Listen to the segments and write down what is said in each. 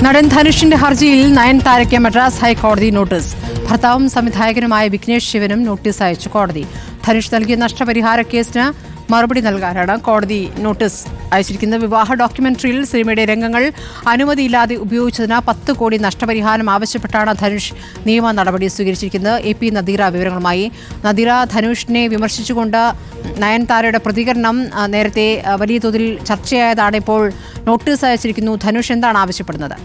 നടൻ ധനുഷിന്റെ ഹർജിയിൽ നയൻതാരയ്ക്ക് മദ്രാസ് ഹൈക്കോടതി നോട്ടീസ്. ഭർത്താവും സംവിധായകനുമായ വിഘ്നേഷ് ശിവനും നോട്ടീസ് അയച്ചു കോടതി. ധനുഷ് നൽകിയ നഷ്ടപരിഹാര കേസിന് മറുപടി നൽകാനാണ് കോടതി നോട്ടീസ് അയച്ചിരിക്കുന്നത്. വിവാഹ ഡോക്യുമെന്ററിയിൽ സിനിമയുടെ രംഗങ്ങൾ അനുമതിയില്ലാതെ ഉപയോഗിച്ചതിന് 10 കോടി നഷ്ടപരിഹാരം ആവശ്യപ്പെട്ടാണ് ധനുഷ് നിയമ നടപടി സ്വീകരിച്ചിരിക്കുന്നത്. AP നദീറ വിവരങ്ങളുമായി. നദീറ, ധനുഷിനെ വിമർശിച്ചുകൊണ്ട് നയൻതാരയുടെ പ്രതികരണം നേരത്തെ വലിയ തോതിൽ ചർച്ചയായതാണ്. ഇപ്പോൾ നോട്ടീസ് അയച്ചിരിക്കുന്നു. ധനുഷ് എന്താണ് ആവശ്യപ്പെടുന്നത്?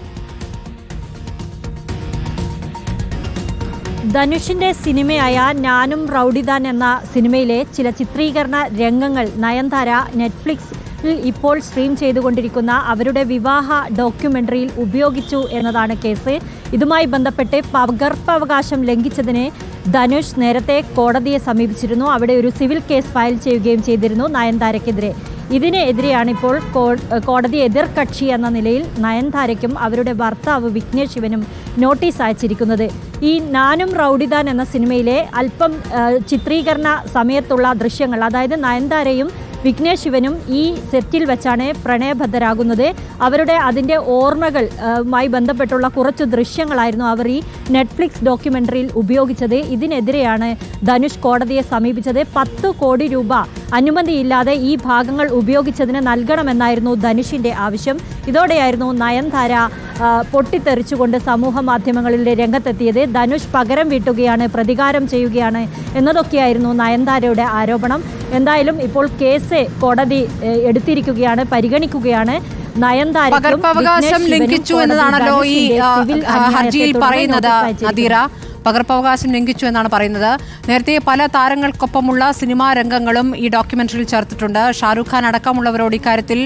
ധനുഷിന്റെ സിനിമയായ ഞാനും റൗഡിദാൻ എന്ന സിനിമയിലെ ചില ചിത്രീകരണ രംഗങ്ങൾ നയൻതാര നെറ്റ്ഫ്ലിക്സിൽ ഇപ്പോൾ സ്ട്രീം ചെയ്തുകൊണ്ടിരിക്കുന്ന അവരുടെ വിവാഹ ഡോക്യുമെന്ററിയിൽ ഉപയോഗിച്ചു എന്നതാണ് കേസ്. ഇതുമായി ബന്ധപ്പെട്ട് പകർപ്പവകാശം ലംഘിച്ചതിന് ധനുഷ് നേരത്തെ കോടതിയെ സമീപിച്ചിരുന്നു. അവിടെ ഒരു സിവിൽ കേസ് ഫയൽ ചെയ്യുകയും ചെയ്തിരുന്നു നയൻതാരയ്ക്കെതിരെ. ഇതിനെതിരെയാണ് ഇപ്പോൾ കോടതി എതിർകക്ഷി എന്ന നിലയിൽ നയൻതാരയ്ക്കും അവരുടെ ഭർത്താവ് വിഘ്നേഷ് ശിവനും നോട്ടീസ് അയച്ചിരിക്കുന്നത്. ഈ ഞാനും റൗഡിദാൻ എന്ന സിനിമയിലെ അല്പം ചിത്രീകരണ സമയത്തുള്ള ദൃശ്യങ്ങൾ, അതായത് നയൻതാരയും വിഘ്നേഷ് ശിവനും ഈ സെറ്റിൽ വെച്ചാണ് പ്രണയബദ്ധരാകുന്നത്. അതിൻ്റെ ഓർമ്മകളുമായി ബന്ധപ്പെട്ടുള്ള കുറച്ച് ദൃശ്യങ്ങളായിരുന്നു അവർ ഈ നെറ്റ്ഫ്ലിക്സ് ഡോക്യുമെൻ്ററിയിൽ ഉപയോഗിച്ചത്. ഇതിനെതിരെയാണ് ധനുഷ് കോടതിയെ സമീപിച്ചത്. 10 കോടി രൂപ അനുമതിയില്ലാതെ ഈ ഭാഗങ്ങൾ ഉപയോഗിച്ചതിന് നൽകണമെന്നായിരുന്നു ധനുഷിൻ്റെ ആവശ്യം. ഇതോടെയായിരുന്നു നയൻതാര പൊട്ടിത്തെറിച്ചുകൊണ്ട് സമൂഹ മാധ്യമങ്ങളിൽ രംഗത്തെത്തിയത്. ധനുഷ് പകരം വീട്ടുകയാണ്, പ്രതികാരം ചെയ്യുകയാണ് എന്നതൊക്കെയായിരുന്നു നയൻതാരയുടെ ആരോപണം. എന്തായാലും ഇപ്പോൾ കേസ് കോടതി എടുത്തിരിക്കുകയാണ്, പരിഗണിക്കുകയാണ്. പകർപ്പവകാശം ലംഘിച്ചു എന്നതാണല്ലോ ഈ ഹർജിയിൽ പറയുന്നത്. നദീറ, പകർപ്പവകാശം ലംഘിച്ചു എന്നാണ് പറയുന്നത്. നേരത്തെ പല താരങ്ങൾക്കൊപ്പമുള്ള സിനിമാ രംഗങ്ങളും ഈ ഡോക്യുമെന്ററിയിൽ ചേർത്തിട്ടുണ്ട്. ഷാരൂഖ് ഖാൻ അടക്കമുള്ളവരോട് ഇക്കാര്യത്തിൽ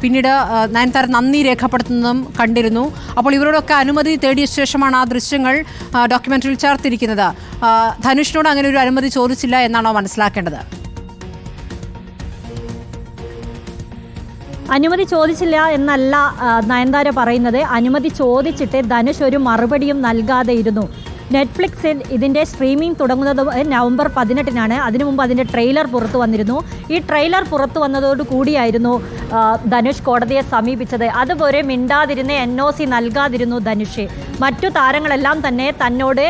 പിന്നീട് നയൻതാര നന്ദി രേഖപ്പെടുത്തുന്നതും കണ്ടിരുന്നു. അപ്പോൾ ഇവരോടൊക്കെ അനുമതി തേടിയ ശേഷമാണ് ആ ദൃശ്യങ്ങൾ ഡോക്യുമെന്ററിയിൽ ചേർത്തിരിക്കുന്നത്. ധനുഷിനോട് അങ്ങനെ ഒരു അനുമതി ചോദിച്ചില്ല എന്നാണോ മനസ്സിലാക്കേണ്ടത്? അനുമതി ചോദിച്ചില്ല എന്നല്ല നയൻതാര പറയുന്നത്. അനുമതി ചോദിച്ചിട്ട് ധനുഷ് ഒരു മറുപടിയും നൽകാതെ ഇരുന്നു. നെറ്റ്ഫ്ലിക്സിൽ ഇതിൻ്റെ സ്ട്രീമിംഗ് തുടങ്ങുന്നത് നവംബർ 18-നാണ്. അതിനു മുമ്പ് അതിൻ്റെ ട്രെയിലർ പുറത്തു വന്നിരുന്നു. ഈ ട്രെയിലർ പുറത്തു വന്നതോടു കൂടിയായിരുന്നു ധനുഷ് കോടതിയെ സമീപിച്ചത്. അതുപോലെ മിണ്ടാതിരുന്ന് NOC നൽകാതിരുന്നു ധനുഷ്. മറ്റു താരങ്ങളെല്ലാം തന്നെ തന്നോട്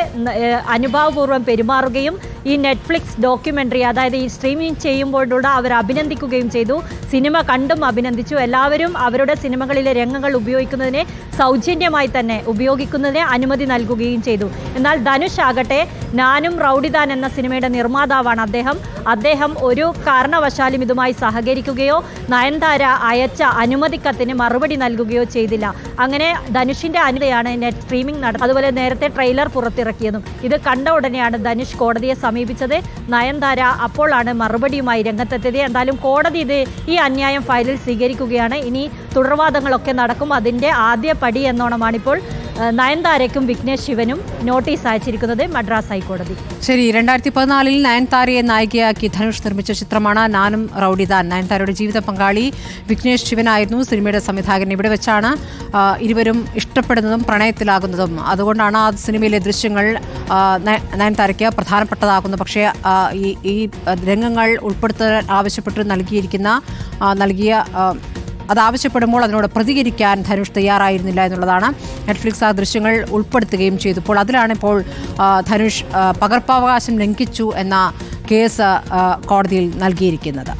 അനുഭാവപൂർവ്വം പെരുമാറുകയും ഈ നെറ്റ്ഫ്ലിക്സ് ഡോക്യുമെൻ്ററി, അതായത് ഈ സ്ട്രീമിംഗ് ചെയ്യുമ്പോഴുള്ള അവർ അഭിനന്ദിക്കുകയും ചെയ്തു. സിനിമ കണ്ടും അഭിനന്ദിച്ചു. എല്ലാവരും അവരുടെ സിനിമകളിലെ രംഗങ്ങൾ ഉപയോഗിക്കുന്നതിന് സൗജന്യമായി തന്നെ ഉപയോഗിക്കുന്നതിന് അനുമതി നൽകുകയും ചെയ്തു. എന്നാൽ ധനുഷ് ആകട്ടെ, ഞാനും റൗഡിദാൻ എന്ന സിനിമയുടെ നിർമ്മാതാവാണ് അദ്ദേഹം ഒരു കാരണവശാലും ഇതുമായി സഹകരിക്കുകയോ നയൻതാര അയച്ച അനുമതിക്കത്തിന് മറുപടി നൽകുകയോ ചെയ്തില്ല. അങ്ങനെ ധനുഷിൻ്റെ അനുമതിയാണ് നെറ്റ് സ്ട്രീമിംഗ് നടത്തുന്നത്. അതുപോലെ നേരത്തെ ട്രെയിലർ പുറത്തിറക്കിയതും. ഇത് കണ്ട ഉടനെയാണ് ധനുഷ് കോടതിയെ സമീപിച്ചത്. നയൻതാര അപ്പോഴാണ് മറുപടിയുമായി രംഗത്തെത്തിയത്. എന്തായാലും കോടതി ഈ അന്യായം ഫയലിൽ സ്വീകരിക്കുകയാണ്. ഇനി തുടർവാദങ്ങളൊക്കെ നടക്കും. അതിൻ്റെ ആദ്യ പടി എന്നോണമാണിപ്പോൾ നയൻതാരയ്ക്കും വിഘ്നേഷ് ശിവനും നോട്ടീസ് അയച്ചിരിക്കുന്നത് മദ്രാസ് ഹൈക്കോടതി. ശരി, 2014 നയൻതാരയെ നായികയാക്കി ധനുഷ് നിർമ്മിച്ച ചിത്രമാണ് ഞാനും റൗഡിദാൻ. നയൻതാരയുടെ ജീവിത പങ്കാളി വിഘ്നേഷ് ശിവനായിരുന്നു സിനിമയുടെ സംവിധായകൻ. ഇവിടെ വെച്ചാണ് ഇരുവരും ഇഷ്ടപ്പെടുന്നതും പ്രണയത്തിലാകുന്നതും. അതുകൊണ്ടാണ് ആ സിനിമയിലെ ദൃശ്യങ്ങൾ നയൻതാരയ്ക്ക് പ്രധാനപ്പെട്ടതാകുന്നത്. പക്ഷേ ഈ രംഗങ്ങൾ ഉൾപ്പെടുത്താൻ ആവശ്യപ്പെട്ട് അതാവശ്യപ്പെടുമ്പോൾ അതിനോട് പ്രതികരിക്കാൻ ധനുഷ് തയ്യാറായിരുന്നില്ല എന്നുള്ളതാണ്. നെറ്റ്ഫ്ലിക്സ് ആ ദൃശ്യങ്ങൾ ഉൾപ്പെടുത്തുകയും ചെയ്തു. അപ്പോൾ അതിലാണ് ഇപ്പോൾ ധനുഷ് പകർപ്പവകാശം ലംഘിച്ചു എന്ന കേസ് കോടതിയിൽ നൽകിയിരിക്കുന്നത്.